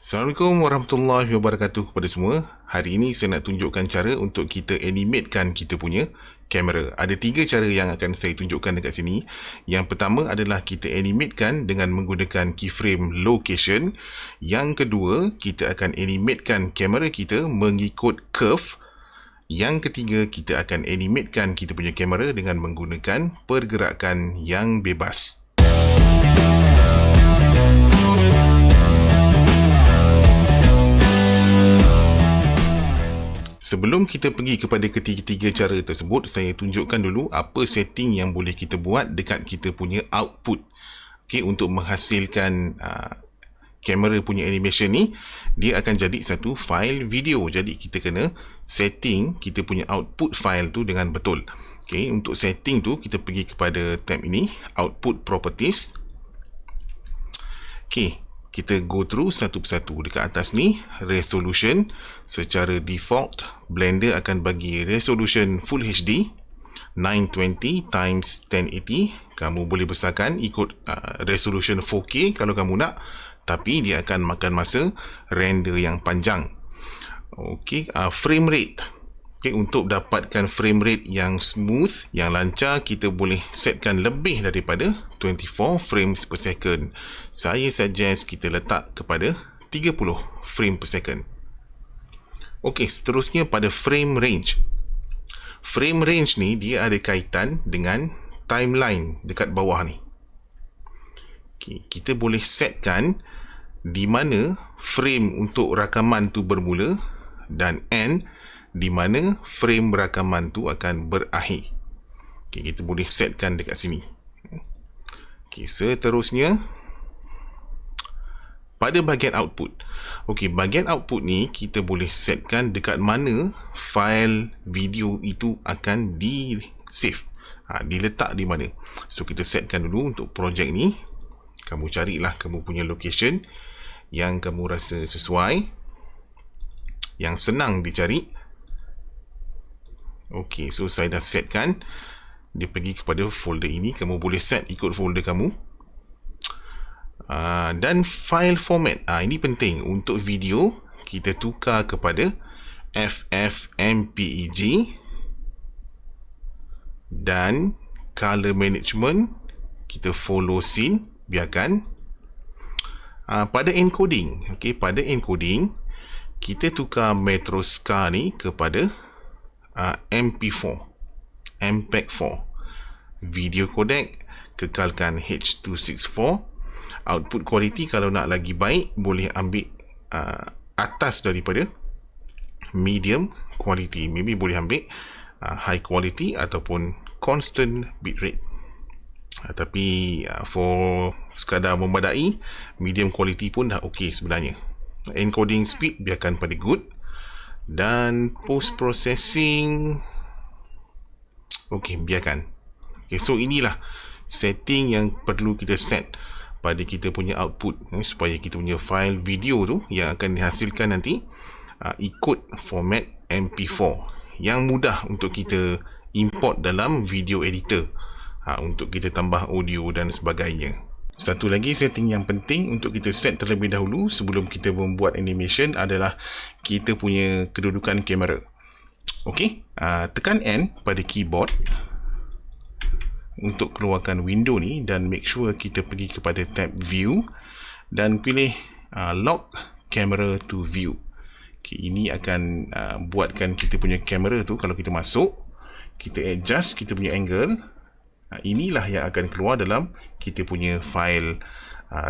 Assalamualaikum warahmatullahi wabarakatuh kepada semua. Hari ini saya nak tunjukkan cara untuk kita animatekan kita punya kamera. Ada 3 cara yang akan saya tunjukkan dekat sini. Yang pertama adalah kita animatekan dengan menggunakan keyframe location. Yang kedua, kita akan animatekan kamera kita mengikut curve. Yang ketiga, kita akan animatekan kita punya kamera dengan menggunakan pergerakan yang bebas. Sebelum kita pergi kepada ketiga-tiga cara tersebut, saya tunjukkan dulu apa setting yang boleh kita buat dekat kita punya output. Okay, untuk menghasilkan kamera punya animation ni, dia akan jadi satu file video. Jadi kita kena setting kita punya output file tu dengan betul. Okay, untuk setting tu kita pergi kepada tab ini, output properties. Okay, kita go through satu persatu. Dekat atas ni, resolution. Secara default, Blender akan bagi resolution Full HD 920 x 1080. Kamu boleh besarkan ikut resolution 4K kalau kamu nak, tapi dia akan makan masa render yang panjang. Okay, frame rate. Okay, untuk dapatkan frame rate yang smooth, yang lancar, kita boleh setkan lebih daripada 24 frames per second. Saya suggest kita letak kepada 30 frame per second. Okey, seterusnya pada frame range. Frame range ni dia ada kaitan dengan timeline dekat bawah ni. Okay, kita boleh setkan di mana frame untuk rakaman tu bermula dan end di mana frame rakaman tu akan berakhir. Okay, kita boleh setkan dekat sini. Okay, seterusnya pada bahagian output. Okey, bahagian output ni kita boleh setkan dekat mana file video itu akan di save. Diletak di mana. So kita setkan dulu untuk projek ni. Kamu carilah kamu punya location yang kamu rasa sesuai, yang senang dicari. Okey, so saya dah setkan. Dia pergi kepada folder ini. Kamu boleh set ikut folder kamu. Dan file format. Ini penting. Untuk video, kita tukar kepada FFmpeg. Dan color management, kita follow scene. Biarkan. Pada encoding. Okay, pada encoding, kita tukar Metroscar ni kepada MP4, MPEG-4. Video codec, kekalkan H.264. Output quality, kalau nak lagi baik, boleh ambil atas daripada medium quality. Maybe boleh ambil high quality ataupun constant bitrate. Tapi for sekadar memadai, medium quality pun dah ok sebenarnya. Encoding speed, biarkan pada good. Dan post processing, ok, biarkan. Okay, so inilah setting yang perlu kita set pada kita punya output, supaya kita punya file video tu yang akan dihasilkan nanti ikut format MP4 yang mudah untuk kita import dalam video editor, untuk kita tambah audio dan sebagainya. Satu lagi setting yang penting untuk kita set terlebih dahulu sebelum kita membuat animation adalah kita punya kedudukan kamera. Okey, tekan N pada keyboard untuk keluarkan window ni dan make sure kita pergi kepada tab view dan pilih lock camera to view. Okay, ini akan buatkan kita punya kamera tu kalau kita masuk, kita adjust kita punya angle. Inilah yang akan keluar dalam kita punya file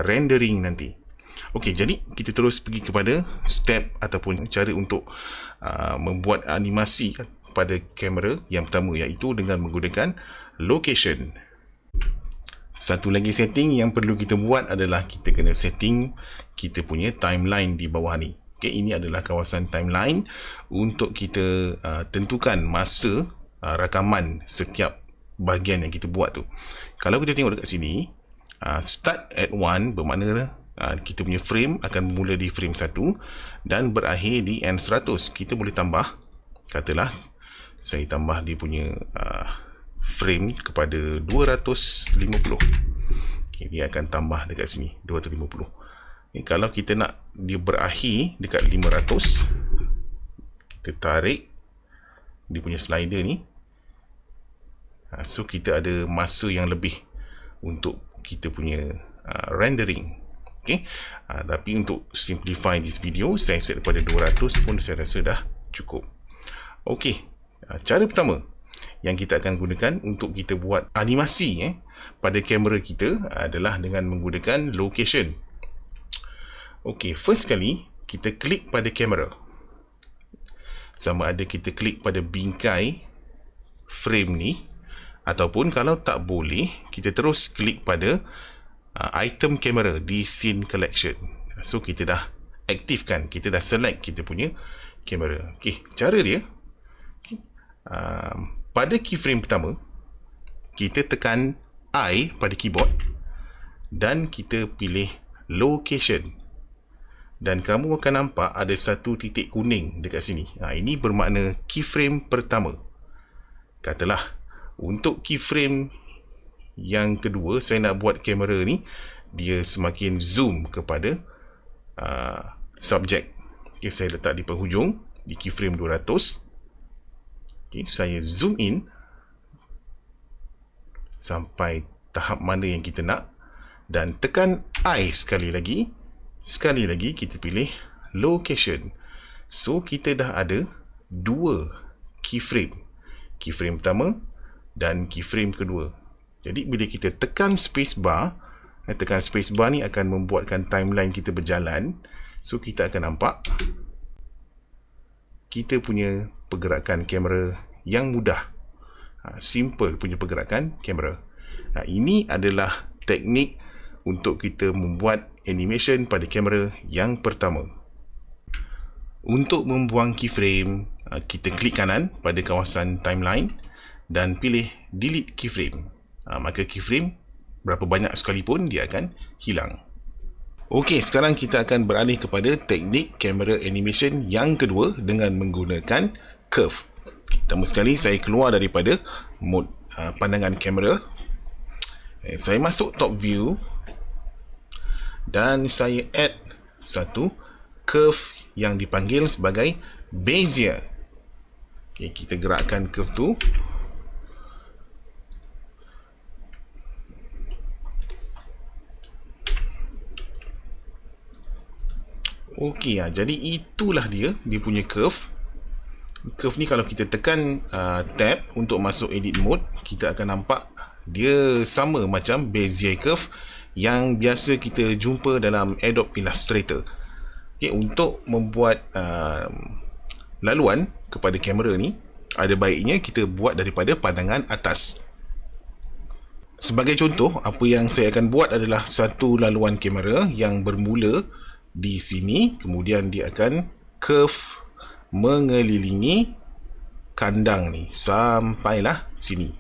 rendering nanti. Okey, jadi kita terus pergi kepada step ataupun cara untuk membuat animasi pada kamera yang pertama, iaitu dengan menggunakan location. Satu lagi setting yang perlu kita buat adalah kita kena setting kita punya timeline di bawah ni. Okay, ini adalah kawasan timeline untuk kita tentukan masa rakaman setiap bahagian yang kita buat tu. Kalau kita tengok dekat sini, start at 1 bermakna kita punya frame akan bermula di frame 1 dan berakhir di N100. Kita boleh tambah, katalah saya tambah dia punya frame kepada 250. Okay, dia akan tambah dekat sini 250. Kalau kita nak dia berakhir dekat 500, kita tarik dia punya slider ni. So kita ada masa yang lebih untuk kita punya rendering. Tapi untuk simplify this video, saya set pada 200 pun saya rasa dah cukup. Cara pertama yang kita akan gunakan untuk kita buat animasi pada kamera kita adalah dengan menggunakan location. First kali kita klik pada kamera. Sama ada kita klik pada bingkai frame ni, ataupun kalau tak boleh, kita terus klik pada item kamera di scene collection. So kita dah aktifkan, kita dah select kita punya kamera. Cara dia, pada keyframe pertama, kita tekan I pada keyboard dan kita pilih location. Dan kamu akan nampak ada satu titik kuning dekat sini. Ini bermakna keyframe pertama. Katalah untuk keyframe yang kedua, saya nak buat kamera ni dia semakin zoom kepada subjek. Saya letak di penghujung di keyframe 200. Saya zoom in sampai tahap mana yang kita nak dan tekan I sekali lagi. Sekali lagi kita pilih location. So kita dah ada dua keyframe. Keyframe pertama dan keyframe kedua. Jadi bila kita tekan spacebar, tekan spacebar ni akan membuatkan timeline kita berjalan. So kita akan nampak kita punya pergerakan kamera yang mudah. Simple punya pergerakan kamera. Ini adalah teknik untuk kita membuat animation pada kamera yang pertama. Untuk membuang keyframe, kita klik kanan pada kawasan timeline dan pilih delete keyframe. Maka keyframe berapa banyak sekalipun dia akan hilang. Sekarang kita akan beralih kepada teknik kamera animation yang kedua dengan menggunakan curve. Pertama sekali saya keluar daripada mode pandangan kamera. Saya masuk top view dan saya add satu curve yang dipanggil sebagai Bezier. Kita gerakkan curve tu. Jadi itulah dia punya curve. Curve ni kalau kita tekan tab untuk masuk edit mode, kita akan nampak dia sama macam Bezier curve yang biasa kita jumpa dalam Adobe Illustrator. Untuk membuat laluan kepada kamera ni, ada baiknya kita buat daripada pandangan atas. Sebagai contoh, apa yang saya akan buat adalah satu laluan kamera yang bermula di sini, kemudian dia akan curve mengelilingi kandang ni sampailah sini.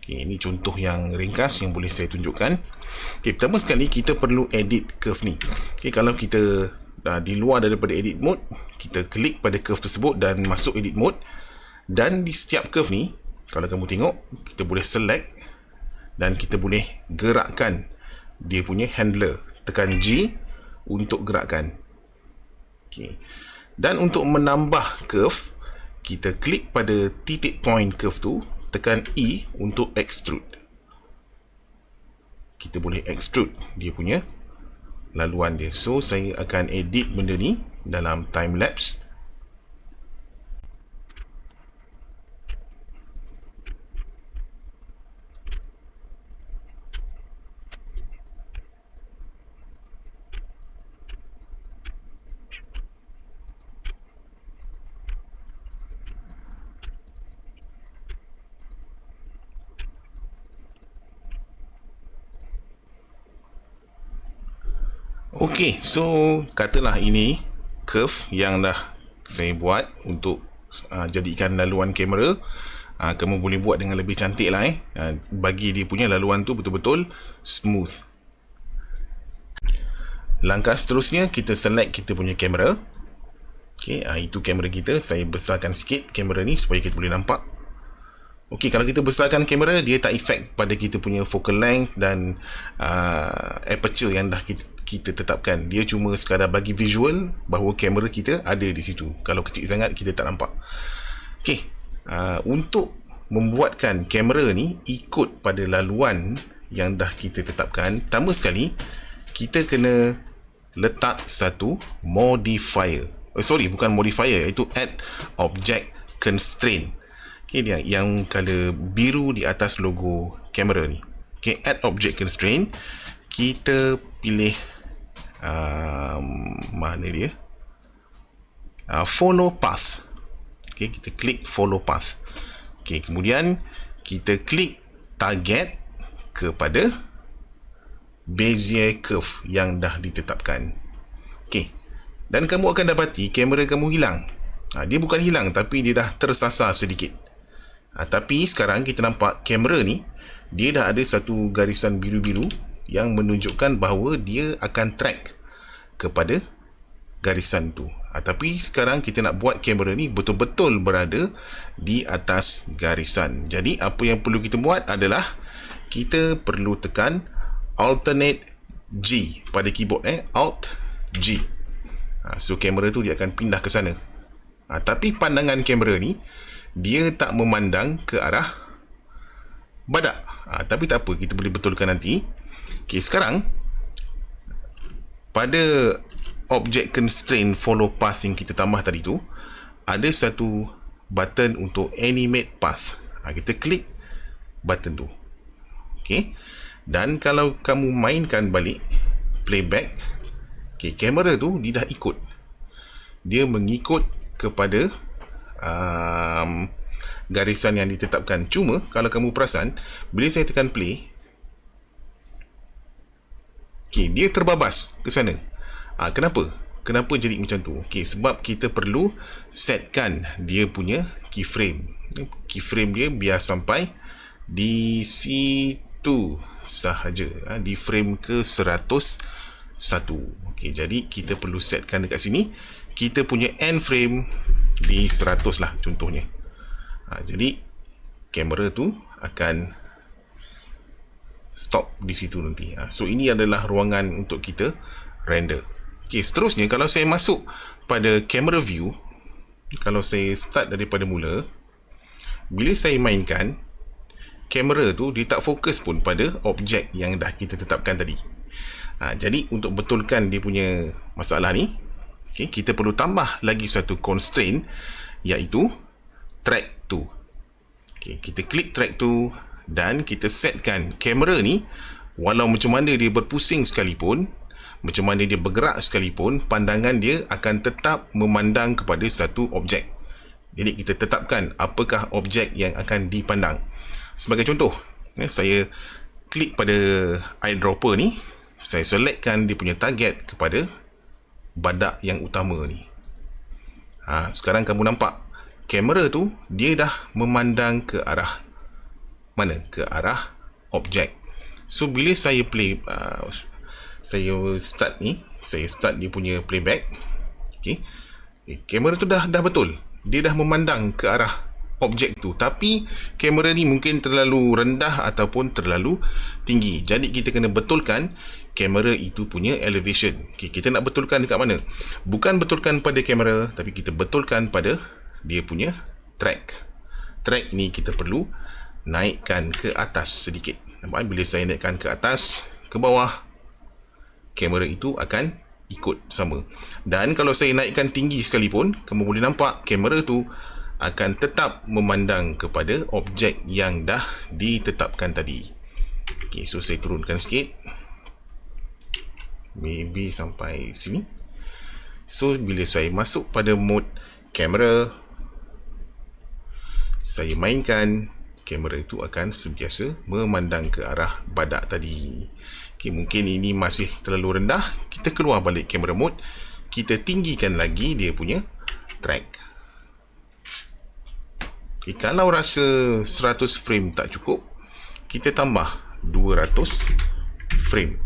Ini contoh yang ringkas yang boleh saya tunjukkan. Pertama sekali kita perlu edit curve ni. Kalau kita di luar daripada edit mode, kita klik pada curve tersebut dan masuk edit mode. Dan di setiap curve ni, kalau kamu tengok, kita boleh select dan kita boleh gerakkan dia punya handler. Tekan G untuk gerakkan. Dan untuk menambah curve, kita klik pada titik point curve tu, tekan E untuk extrude. Kita boleh extrude dia punya laluan dia. So saya akan edit benda ni dalam time lapse. So katalah ini curve yang dah saya buat untuk jadikan laluan kamera. Kamu boleh buat dengan lebih cantik lah bagi dia punya laluan tu betul-betul smooth. Langkah seterusnya, kita select kita punya kamera. Itu kamera kita. Saya besarkan sikit kamera ni supaya kita boleh nampak. Kalau kita besarkan kamera, dia tak efek pada kita punya focal length dan aperture yang dah kita tetapkan. Dia cuma sekadar bagi visual bahawa kamera kita ada di situ. Kalau kecil sangat kita tak nampak. Okey, untuk membuatkan kamera ni ikut pada laluan yang dah kita tetapkan, pertama sekali kita kena letak satu modifier. Bukan modifier, iaitu add object constraint. Okey, dia yang color biru di atas logo kamera ni. Okey, add object constraint, kita pilih mana dia? Follow path. Okey, kita klik follow path. Okey, kemudian kita klik target kepada Bezier curve yang dah ditetapkan. Okey, dan kamu akan dapati kamera kamu hilang. Dia bukan hilang, tapi dia dah tersasar sedikit. Tapi sekarang kita nampak kamera ni, dia dah ada satu garisan biru-biru yang menunjukkan bahawa dia akan track kepada garisan tu. Tapi sekarang kita nak buat kamera ni betul-betul berada di atas garisan. Jadi apa yang perlu kita buat adalah kita perlu tekan alternate G pada keyboard, Alt G. So kamera tu dia akan pindah ke sana. Tapi pandangan kamera ni dia tak memandang ke arah badak. Tapi tak apa, kita boleh betulkan nanti. Okey, sekarang pada object constraint follow path yang kita tambah tadi tu, ada satu button untuk animate path. Kita klik button tu. Okey, dan kalau kamu mainkan balik playback, okey, kamera tu dia dah ikut. Dia mengikut kepada garisan yang ditetapkan. Cuma kalau kamu perasan, bila saya tekan play, okey, dia terbabas ke sana. Kenapa? Kenapa jadi macam tu? Okey, sebab kita perlu setkan dia punya keyframe. Keyframe dia biar sampai di situ sahaja, di frame ke 101. Okey, jadi kita perlu setkan dekat sini. Kita punya end frame di 100 lah contohnya. Jadi kamera tu akan stop di situ nanti. So ini adalah ruangan untuk kita render. Okey, seterusnya kalau saya masuk pada camera view, kalau saya start daripada mula, bila saya mainkan, kamera tu dia tak fokus pun pada objek yang dah kita tetapkan tadi. Jadi untuk betulkan dia punya masalah ni, okay, kita perlu tambah lagi satu constraint, iaitu track to. Okay, kita klik track to dan kita setkan kamera ni, walau macam mana dia berpusing sekalipun, macam mana dia bergerak sekalipun, pandangan dia akan tetap memandang kepada satu objek. Jadi kita tetapkan apakah objek yang akan dipandang. Sebagai contoh, saya klik pada eyedropper ni, saya selectkan dia punya target kepada badak yang utama ni. Sekarang kamu nampak kamera tu dia dah memandang ke arah mana? Ke arah objek. So bila saya play, saya start ni, saya start dia punya playback. Okay, kamera tu dah betul, dia dah memandang ke arah objek tu, tapi kamera ni mungkin terlalu rendah ataupun terlalu tinggi. Jadi kita kena betulkan kamera itu punya elevation. Okay, kita nak betulkan dekat mana? Bukan betulkan pada kamera, tapi kita betulkan pada dia punya track. Track ni kita perlu naikkan ke atas sedikit. Nampak? Bila saya naikkan ke atas, ke bawah, kamera itu akan ikut sama. Dan kalau saya naikkan tinggi sekalipun, kamu boleh nampak kamera tu akan tetap memandang kepada objek yang dah ditetapkan tadi. Okay, so saya turunkan sikit, maybe sampai sini. So bila saya masuk pada mode kamera, saya mainkan, kamera itu akan sentiasa memandang ke arah badak tadi. Okay, mungkin ini masih terlalu rendah, kita keluar balik kamera mode, kita tinggikan lagi dia punya track. Okay, kalau rasa 100 frame tak cukup, kita tambah 200 frame.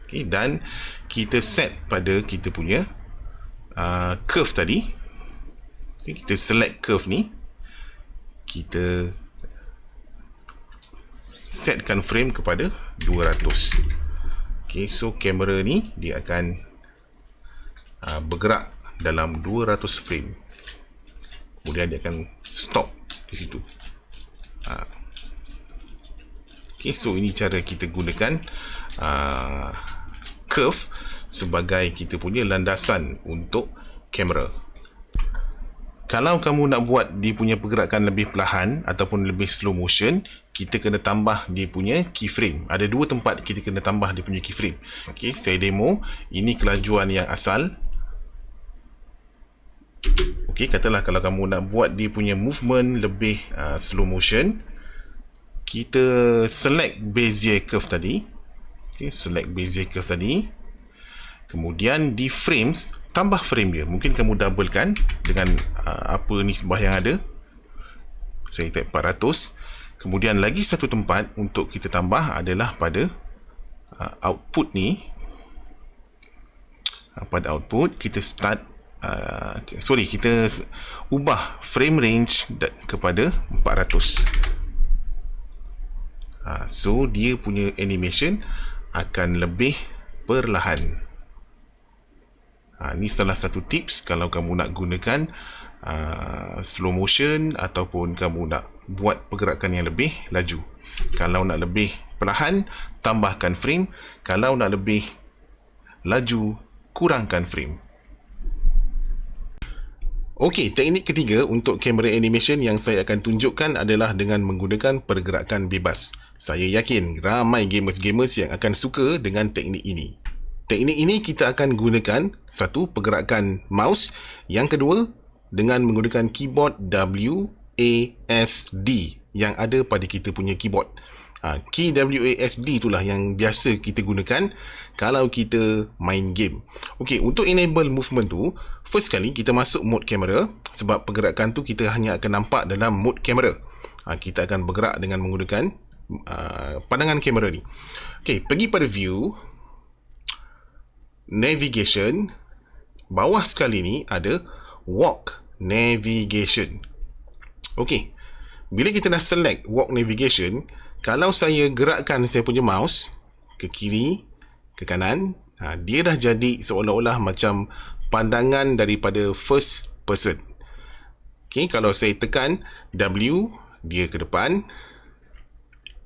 Okay, dan kita set pada kita punya curve tadi. Okay, kita select curve ni, kita setkan frame kepada 200. Okay, so kamera ni dia akan bergerak dalam 200 frame. Kemudian dia akan stop di situ. Okay, so ini cara kita gunakan curve sebagai kita punya landasan untuk kamera. Kalau kamu nak buat dia punya pergerakan lebih perlahan ataupun lebih slow motion, kita kena tambah dia punya keyframe. Ada dua tempat kita kena tambah dia punya keyframe. Okay, saya demo. Ini kelajuan yang asal. Okay, katalah kalau kamu nak buat dia punya movement lebih slow motion, kita select Bezier curve tadi. Okay, select Bezier curve tadi. Kemudian di frames, tambah frame dia. Mungkin kamu doublekan dengan apa nisbah yang ada. Saya type 400. Kemudian lagi satu tempat untuk kita tambah adalah pada output ni. Pada output kita start kita ubah frame range kepada 400. So dia punya animation akan lebih perlahan. Ni salah satu tips kalau kamu nak gunakan slow motion ataupun kamu nak buat pergerakan yang lebih laju. Kalau nak lebih perlahan, tambahkan frame. Kalau nak lebih laju, kurangkan frame. Okey, teknik ketiga untuk kamera animation yang saya akan tunjukkan adalah dengan menggunakan pergerakan bebas. Saya yakin ramai gamers-gamers yang akan suka dengan teknik ini. Teknik ini kita akan gunakan satu, pergerakan mouse. Yang kedua, dengan menggunakan keyboard WASD yang ada pada kita punya keyboard. Key WASD itulah yang biasa kita gunakan kalau kita main game. Okey, untuk enable movement tu, first kali kita masuk mode kamera. Sebab pergerakan tu kita hanya akan nampak dalam mode kamera. Kita akan bergerak dengan menggunakan pandangan kamera ni. Okey, pergi pada view, navigation, bawah sekali ni ada walk navigation. Okey, bila kita dah select walk navigation, kalau saya gerakkan saya punya mouse ke kiri, ke kanan, dia dah jadi seolah-olah macam pandangan daripada first person. Okey, kalau saya tekan W, dia ke depan,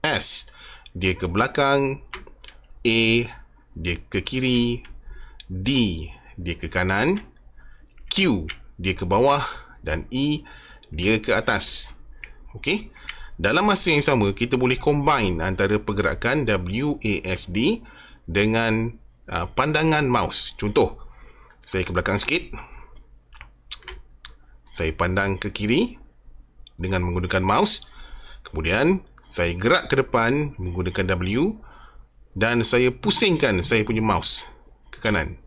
S, dia ke belakang, A, dia ke kiri, D, dia ke kanan, Q, dia ke bawah, dan E, dia ke atas. Okey, dalam masa yang sama kita boleh combine antara pergerakan WASD dengan pandangan mouse. Contoh, saya ke belakang sikit, saya pandang ke kiri dengan menggunakan mouse, kemudian saya gerak ke depan menggunakan W, dan saya pusingkan saya punya mouse ke kanan.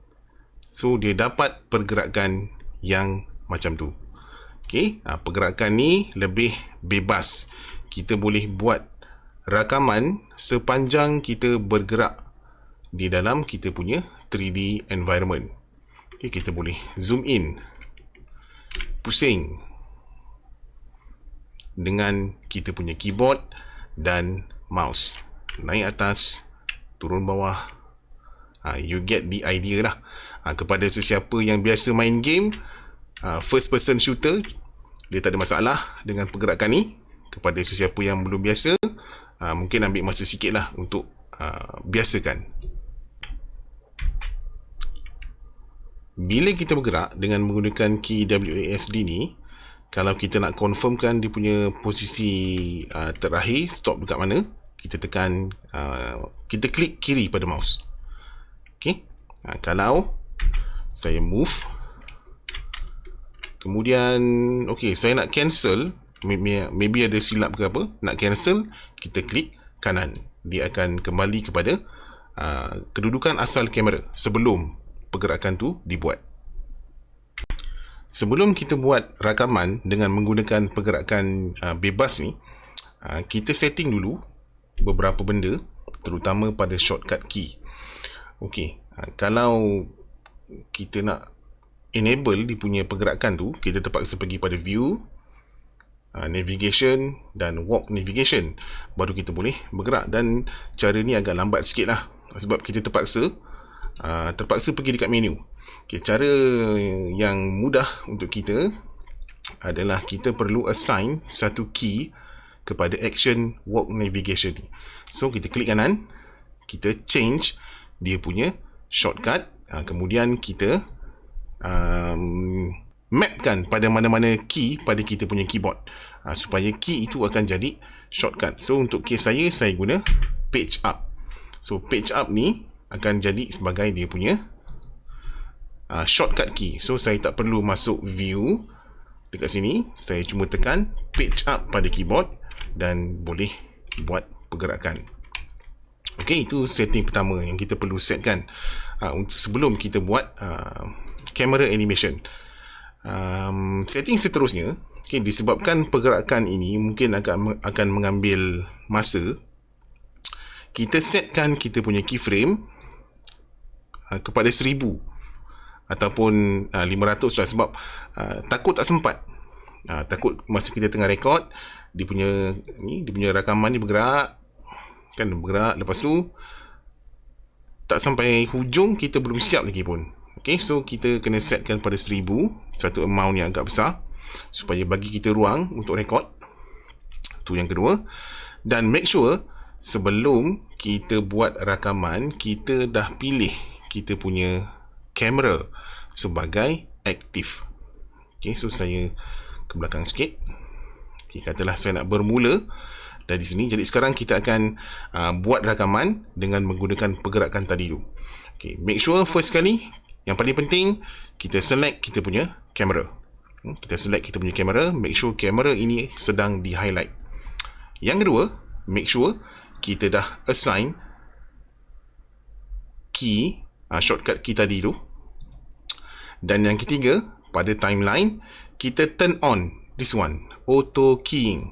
So dia dapat pergerakan yang macam tu. Okey, pergerakan ni lebih bebas. Kita boleh buat rakaman sepanjang kita bergerak di dalam kita punya 3D environment. Okey, kita boleh zoom in, pusing dengan kita punya keyboard dan mouse, naik atas, turun bawah. You get the idea lah. Kepada sesiapa yang biasa main game first person shooter, dia tak ada masalah dengan pergerakan ni. Kepada sesiapa yang belum biasa, mungkin ambil masa sikit lah untuk biasakan. Bila kita bergerak dengan menggunakan key WASD ni, kalau kita nak confirmkan dia punya posisi terakhir, stop dekat mana, kita tekan, kita klik kiri pada mouse. Okay, kalau saya move, kemudian okay, saya nak cancel, maybe ada silap ke apa, nak cancel, kita klik kanan, dia akan kembali kepada kedudukan asal kamera sebelum pergerakan tu dibuat. Sebelum kita buat rakaman dengan menggunakan pergerakan bebas ni, kita setting dulu beberapa benda, terutama pada shortcut key. Okey, kalau kita nak enable dia punya pergerakan tu, kita terpaksa pergi pada view, navigation dan walk navigation, baru kita boleh bergerak. Dan cara ni agak lambat sikit lah. sebab kita terpaksa pergi dekat menu. Okay, cara yang mudah untuk kita adalah kita perlu assign satu key kepada action walk navigation ni. So kita klik kanan, kita change dia punya shortcut, kemudian kita mapkan pada mana-mana key pada kita punya keyboard, supaya key itu akan jadi shortcut. So untuk case saya guna page up. So page up ni akan jadi sebagai dia punya shortcut key. So saya tak perlu masuk view dekat sini, saya cuma tekan page up pada keyboard dan boleh buat pergerakan. Okey, itu setting pertama yang kita perlu setkan untuk sebelum kita buat camera animation. Setting seterusnya, okay, disebabkan pergerakan ini mungkin akan mengambil masa, kita setkan kita punya keyframe kepada 1000 ataupun 500 lah, sebab takut tak sempat, takut masa kita tengah rekod dia punya rakaman ni bergerak, lepas tu tak sampai hujung kita belum siap lagi pun. Okay, so kita kena setkan pada 1000, satu amount yang agak besar, supaya bagi kita ruang untuk rekod. Tu yang kedua. Dan make sure sebelum kita buat rakaman, kita dah pilih kita punya kamera sebagai aktif. Okay, so saya ke belakang sikit. Okay, katalah saya nak bermula dari sini. Jadi sekarang kita akan buat rakaman dengan menggunakan pergerakan tadi tu. Okay, make sure first kali, yang paling penting, kita select kita punya kamera. Kita select kita punya kamera, make sure kamera ini sedang di highlight. Yang kedua, make sure kita dah assign key, shortcut key tadi tu. Dan yang ketiga, pada timeline, kita turn on this one, auto keying.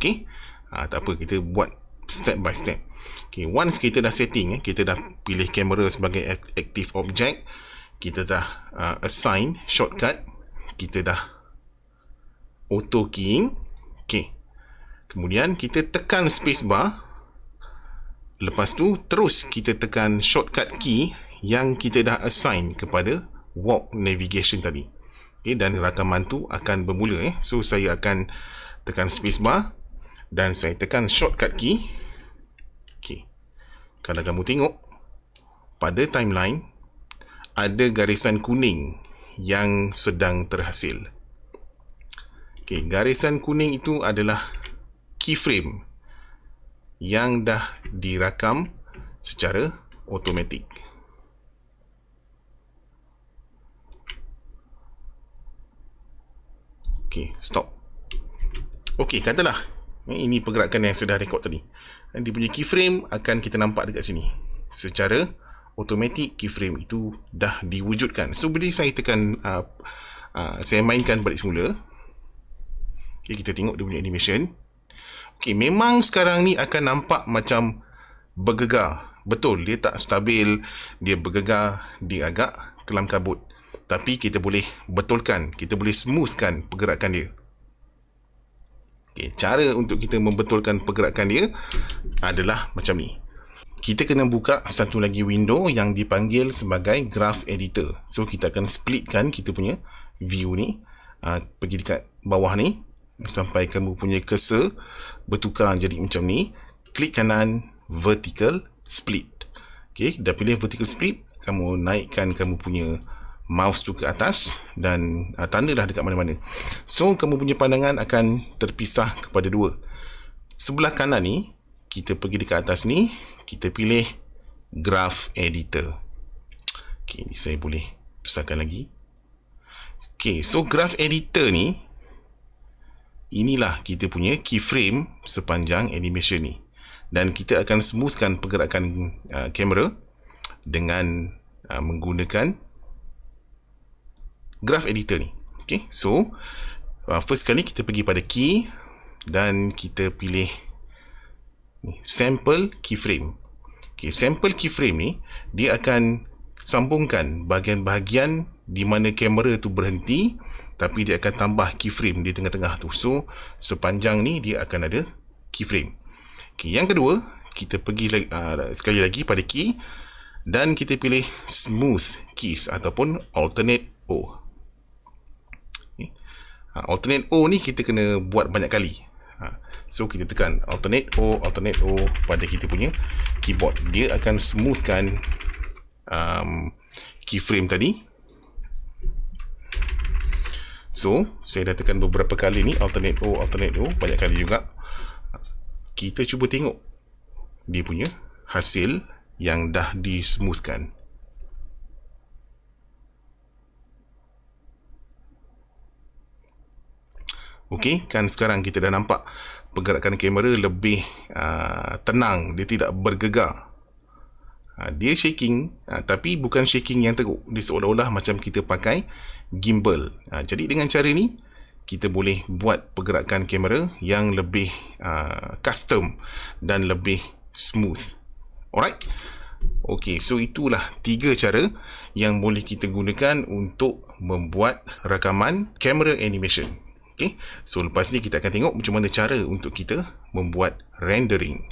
Okay, tak apa, kita buat step by step. Okay, once kita dah setting, kita dah pilih kamera sebagai active object, kita dah assign shortcut, kita dah auto keying. Okay, kemudian kita tekan spacebar, lepas tu terus kita tekan shortcut key yang kita dah assign kepada walk navigation tadi. Okay, dan rakaman tu akan bermula. So saya akan tekan spacebar dan saya tekan shortcut key. Okay, kalau kamu tengok pada timeline ada garisan kuning yang sedang terhasil. Okay, garisan kuning itu adalah keyframe yang dah dirakam secara automatik. Okay, stop. Okay, katalah ini pergerakan yang sudah rekod tadi. Dia punya keyframe akan kita nampak dekat sini. Secara automatik keyframe itu dah diwujudkan. So bila saya tekan saya mainkan balik semula. Okay, kita tengok dia punya animation. Okay, memang sekarang ni akan nampak macam bergegar. Betul, dia tak stabil, dia bergegar, dia agak kelam kabut. Tapi kita boleh betulkan, kita boleh smoothkan pergerakan dia. Okay, cara untuk kita membetulkan pergerakan dia adalah macam ni. Kita kena buka satu lagi window yang dipanggil sebagai graph editor. So kita akan splitkan kita punya view ni, pergi dekat bawah ni sampai kamu punya cursor bertukar jadi macam ni. Klik kanan, vertical split. Okay, dah pilih vertical split, kamu naikkan kamu punya mouse tu ke atas dan tanda dah dekat mana-mana. So kamu punya pandangan akan terpisah kepada dua. Sebelah kanan ni, kita pergi dekat atas ni, kita pilih graph editor. Okay, ni saya boleh besarkan lagi. Okay, so graph editor ni, inilah kita punya keyframe sepanjang animation ni. Dan kita akan smoothkan pergerakan kamera dengan menggunakan graph editor ni. Okay, so first kali kita pergi pada key dan kita pilih ni, sample keyframe. Okay, sample keyframe ni dia akan sambungkan bahagian-bahagian di mana kamera tu berhenti, tapi dia akan tambah keyframe di tengah-tengah tu. So sepanjang ni dia akan ada keyframe. Okay, yang kedua, kita pergi sekali lagi pada key dan kita pilih smooth keys ataupun alternate O. Alternate O ni kita kena buat banyak kali. So kita tekan alternate O pada kita punya keyboard. Dia akan smoothkan keyframe tadi. So saya dah tekan beberapa kali ni alternate O banyak kali juga. Kita cuba tengok dia punya hasil yang dah dismoothkan. Okey, kan sekarang kita dah nampak pergerakan kamera lebih tenang, dia tidak bergegar. Dia shaking, tapi bukan shaking yang teruk. Dia seolah-olah macam kita pakai gimbal. Jadi dengan cara ni kita boleh buat pergerakan kamera yang lebih custom dan lebih smooth. Alright. Okey, so itulah 3 cara yang boleh kita gunakan untuk membuat rakaman kamera animation. Okey, so lepas ni kita akan tengok macam mana cara untuk kita membuat rendering.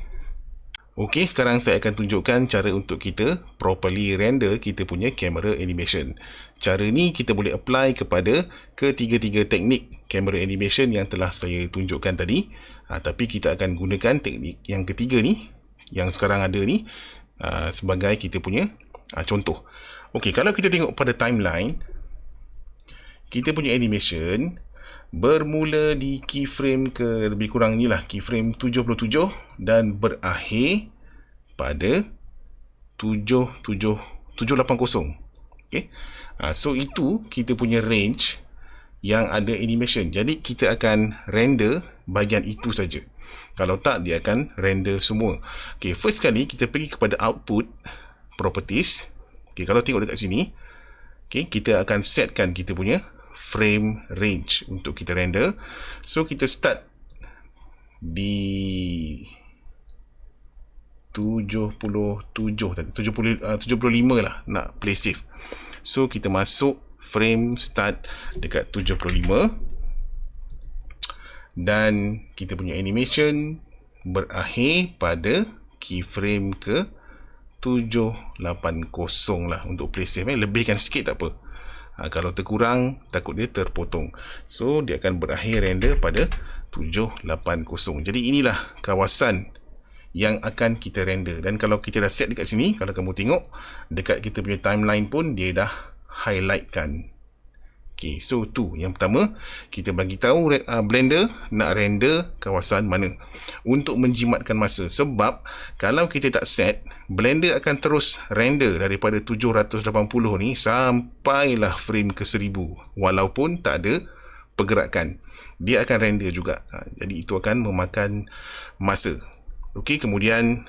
Okey, sekarang saya akan tunjukkan cara untuk kita properly render kita punya kamera animation. Cara ni kita boleh apply kepada ketiga-tiga teknik kamera animation yang telah saya tunjukkan tadi. Tapi kita akan gunakan teknik yang ketiga ni, yang sekarang ada ni, sebagai kita punya contoh. Okey, kalau kita tengok pada timeline, kita punya animation bermula di keyframe ke lebih kurang ni lah, keyframe 77 dan berakhir pada 780. Okay. So itu kita punya range yang ada animation. Jadi kita akan render bahagian itu saja. Kalau tak, dia akan render semua. Okay, first kali kita pergi kepada output properties. Okay, kalau tengok dekat sini, okay, kita akan setkan kita punya frame range untuk kita render. So kita start di 75 lah, nak play safe. So kita masuk frame start dekat 75 dan kita punya animation berakhir pada keyframe ke 780 lah untuk play safe. Lebihkan sikit tak apa. Kalau terkurang, takut dia terpotong. So dia akan berakhir render pada 780. Jadi inilah kawasan yang akan kita render. Dan kalau kita dah set dekat sini, kalau kamu tengok dekat kita punya timeline pun dia dah highlightkan. Okay, so tu yang pertama, kita bagi tahu Blender nak render kawasan mana untuk menjimatkan masa. Sebab kalau kita tak set, Blender akan terus render daripada 780 ni sampailah frame ke 1000 walaupun tak ada pergerakan. Dia akan render juga. Jadi itu akan memakan masa. Okey, kemudian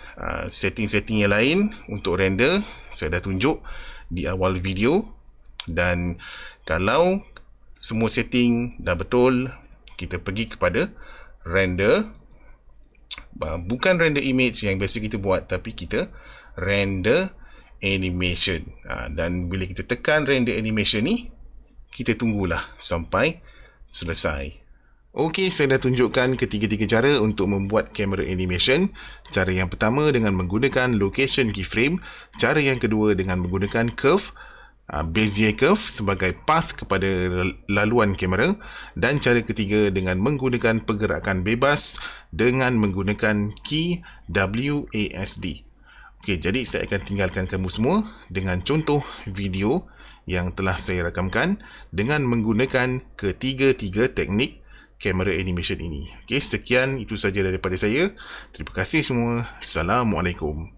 setting-setting yang lain untuk render saya dah tunjuk di awal video. Dan kalau semua setting dah betul, kita pergi kepada render. Bukan render image yang biasa kita buat, tapi kita render animation. Dan bila kita tekan render animation ni, kita tunggulah sampai selesai. Okey, saya dah tunjukkan ketiga-tiga cara untuk membuat kamera animation. Cara yang pertama dengan menggunakan location keyframe. Cara yang kedua dengan menggunakan curve, Bezier curve sebagai path kepada laluan kamera. Dan cara ketiga dengan menggunakan pergerakan bebas dengan menggunakan key WASD. Okey, jadi saya akan tinggalkan kamu semua dengan contoh video yang telah saya rakamkan dengan menggunakan ketiga-tiga teknik kamera animation ini. Okey, sekian, itu saja daripada saya. Terima kasih semua. Assalamualaikum.